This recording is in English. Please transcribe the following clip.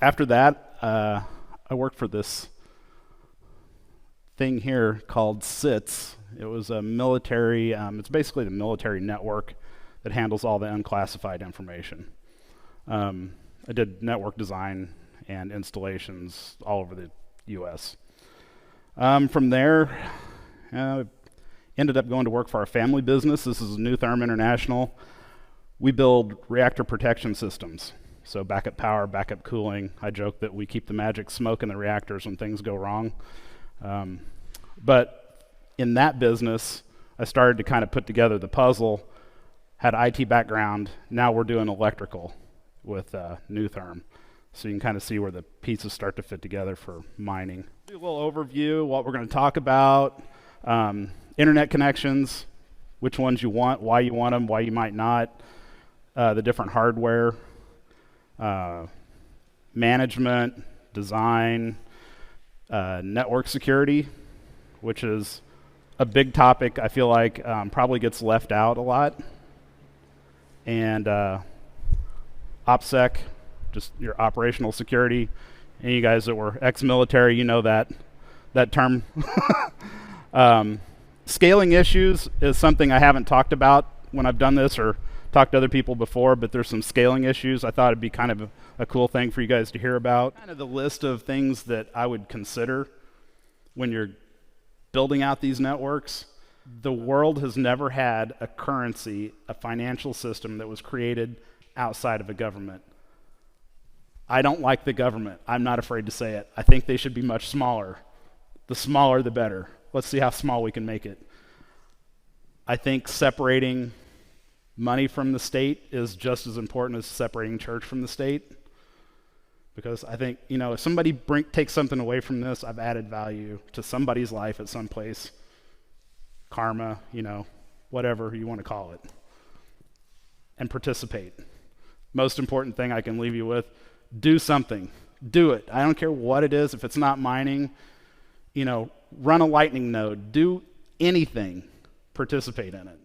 After that, I worked for this thing here called SITS. It was a military, it's basically the military network that handles all the unclassified information. I did network design and installations all over the US. From there, ended up going to work for our family business. This is New Therm International. We build reactor protection systems. So backup power, backup cooling. I joke that we keep the magic smoke in the reactors when things go wrong. But in that business, I started to kind of put together the puzzle, had IT background. Now we're doing electrical with New Therm. So you can kind of see where the pieces start to fit together for mining. Do a little overview, what we're going to talk about, internet connections, which ones you want, why you want them, why you might not, the different hardware, management, design, network security, which is a big topic I feel like probably gets left out a lot, and OPSEC, just your operational security. And you guys that were ex-military, you know that term. Scaling issues is something I haven't talked about when I've done this or talked to other people before, but there's some scaling issues. I thought it'd be kind of a cool thing for you guys to hear about. Kind of the list of things that I would consider when you're building out these networks. The world has never had a currency, a financial system that was created outside of a government. I don't like the government. I'm not afraid to say it. I think they should be much smaller. The smaller, the better. Let's see how small we can make it. I think separating money from the state is just as important as separating church from the state. Because I think, if somebody takes something away from this, I've added value to somebody's life at some place. Karma, whatever you want to call it. And participate. Most important thing I can leave you with, do something. Do it. I don't care what it is. If it's not mining, run a lightning node. Do anything. Participate in it.